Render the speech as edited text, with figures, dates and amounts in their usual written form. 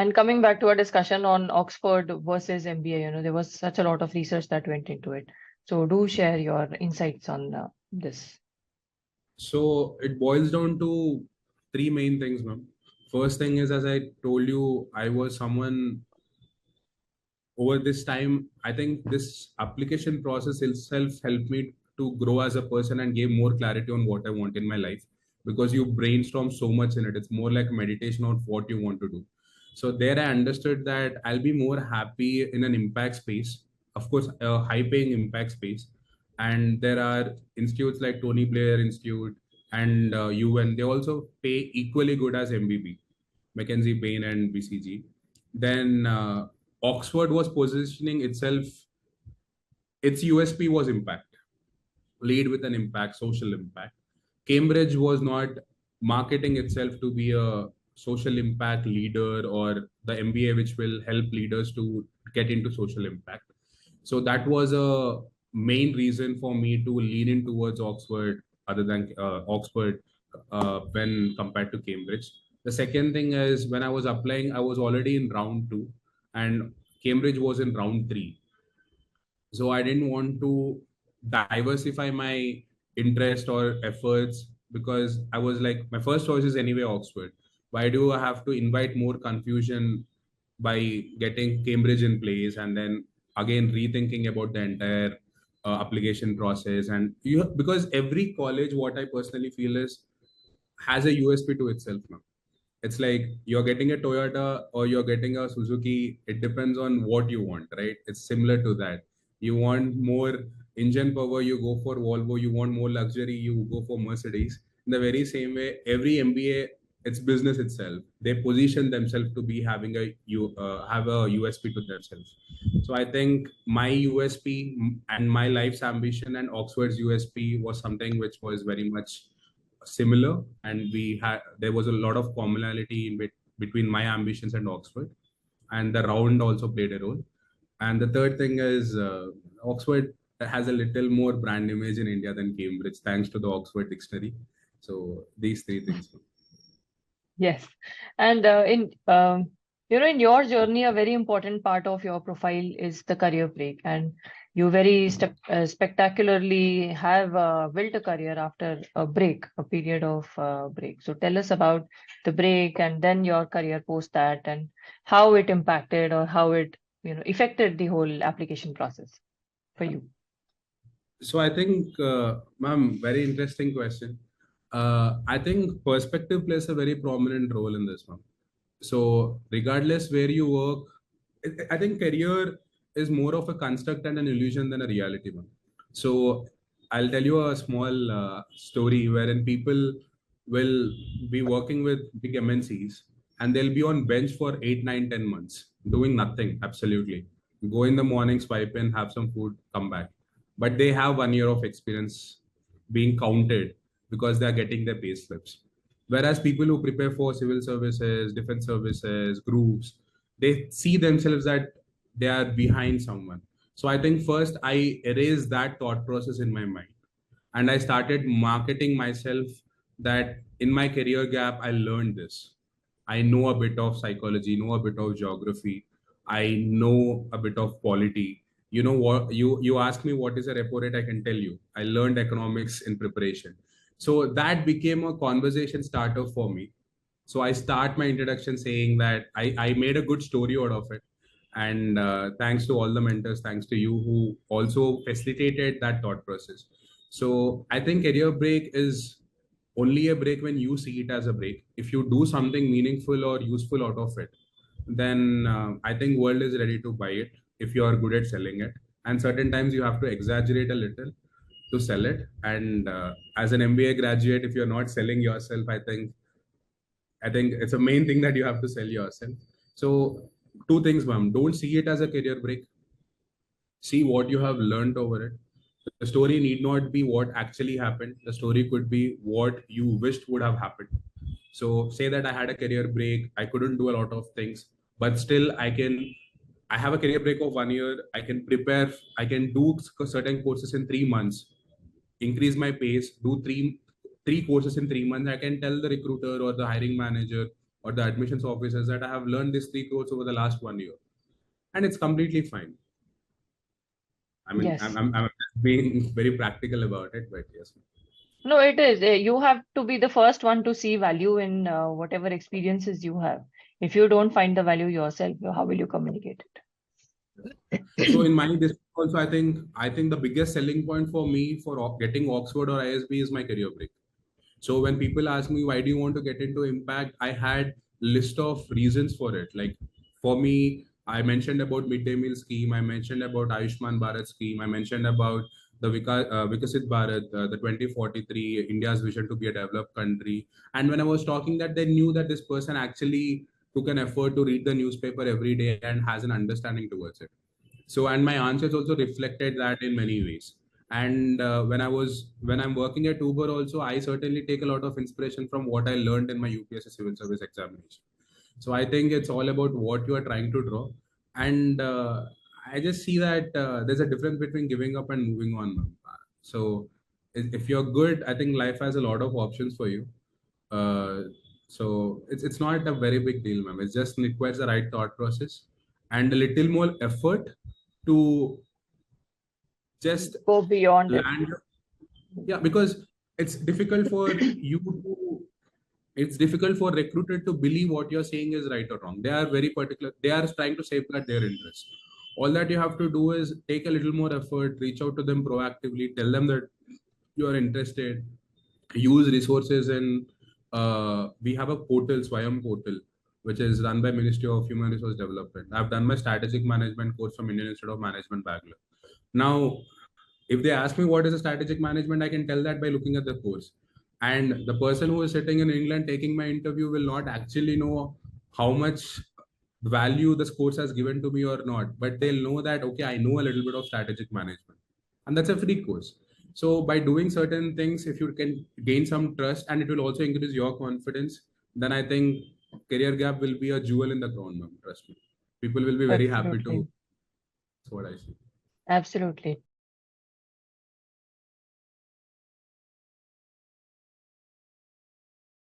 And coming back to our discussion on Oxford versus MBA, there was such a lot of research that went into it. So do share your insights on this. So it boils down to three main things, ma'am. First thing is, as I told you, I was someone over this time. I think this application process itself helped me to grow as a person and gave more clarity on what I want in my life, because you brainstorm so much in it. It's more like meditation on what you want to do. So there I understood that I'll be more happy in an impact space, of course, a high paying impact space. And there are institutes like Tony Blair Institute and UN. They also pay equally good as MBB, Mackenzie Bain and BCG. Then Oxford was positioning itself, its USP was impact, lead with an impact, social impact. Cambridge was not marketing itself to be a social impact leader or the MBA which will help leaders to get into social impact. So that was a main reason for me to lean in towards Oxford, other than Oxford, when compared to Cambridge. The second thing is, when I was applying, I was already in round two, and Cambridge was in round three. So I didn't want to diversify my interest or efforts, because I was like, my first choice is anyway Oxford. Why do I have to invite more confusion by getting Cambridge in place and then again rethinking about the entire application process? And you, because every college, what I personally feel is, has a USP to itself now. It's like you're getting a Toyota or you're getting a Suzuki. It depends on what you want, right? It's similar to that. You want more engine power, you go for Volvo. You want more luxury, you go for Mercedes. In the very same way, every MBA, it's business itself. They position themselves to be having have a USP to themselves. So I think my USP and my life's ambition and Oxford's USP was something which was very much similar, and we had, there was a lot of commonality between my ambitions and Oxford, and the round also played a role. And the third thing is, Oxford has a little more brand image in India than Cambridge, thanks to the Oxford Dictionary. So these three things. Yes. And in your journey, a very important part of your profile is the career break. And you very spectacularly have built a career after a break, a period of break. So tell us about the break and then your career post that, and how it impacted or how it, affected the whole application process for you. So I think, ma'am, very interesting question. I think perspective plays a very prominent role in this one. So regardless where you work, I think career is more of a construct and an illusion than a reality one. So I'll tell you a small story wherein people will be working with big MNCs, and they'll be on bench for 8, 9, 10 months doing nothing. Absolutely, go in the morning, swipe in, have some food, come back. But they have 1 year of experience being counted because they are getting their pay slips. Whereas people who prepare for civil services, defense services, groups, they see themselves that they are behind someone. So I think first I erased that thought process in my mind, and I started marketing myself that in my career gap, I learned this. I know a bit of psychology, know a bit of geography, I know a bit of polity. You know what, you ask me what is a repo rate, I can tell you. I learned economics in preparation. So that became a conversation starter for me. So I start my introduction saying that I made a good story out of it. And thanks to all the mentors, thanks to you who also facilitated that thought process. So I think career break is only a break when you see it as a break. If you do something meaningful or useful out of it, then I think world is ready to buy it if you are good at selling it. And certain times you have to exaggerate a little to sell it. And as an MBA graduate, if you're not selling yourself, I think it's a main thing that you have to sell yourself. So two things, ma'am. Don't see it as a career break. See what you have learned over it. The story need not be what actually happened. The story could be what you wished would have happened. So say that I had a career break, I couldn't do a lot of things, but still I have a career break of 1 year. I can prepare, I can do certain courses in 3 months, increase my pace, do three courses in 3 months. I can tell the recruiter or the hiring manager or the admissions officers that I have learned these 3 courses over the last 1 year, and it's completely fine. I mean, Yes. I'm being very practical about it, but yes. No, it is. You have to be the first one to see value in whatever experiences you have. If you don't find the value yourself, how will you communicate So it? in my district also, I think the biggest selling point for me for getting Oxford or ISB is my career break. So when people ask me why do you want to get into impact, I had list of reasons for it. Like for me, I mentioned about midday meal scheme. I mentioned about Ayushman Bharat scheme. I mentioned about the Vikasit Bharat, the 2043 India's vision to be a developed country. And when I was talking that, they knew that this person actually took an effort to read the newspaper every day and has an understanding towards it. So and my answers also reflected that in many ways. And when I'm working at Uber also, I certainly take a lot of inspiration from what I learned in my UPSC civil service examination. So I think it's all about what you are trying to draw. And I just see that there's a difference between giving up and moving on. So if you're good, I think life has a lot of options for you. uh, so it's not a very big deal, ma'am. It just requires the right thought process and a little more effort to just Go beyond it. land. Yeah, because it's difficult for you to, it's difficult for recruiter to believe what you're saying is right or wrong. They are very particular. They are trying to safeguard their interests. All that you have to do is take a little more effort, reach out to them proactively, tell them that you are interested, use resources. And we have a portal, Swayam portal, which is run by Ministry of Human Resource Development. I've done my strategic management course from Indian Institute of Management, Bangalore. Now, if they ask me what is a strategic management, I can tell that by looking at the course. And the person who is sitting in England taking my interview will not actually know how much value this course has given to me or not, but they'll know that, okay, I know a little bit of strategic management. And that's a free course. So by doing certain things, if you can gain some trust and it will also increase your confidence, then I think Career Gap will be a jewel in the crown, ma'am. Trust me. People will be very happy to. Absolutely. That's what I see. Absolutely.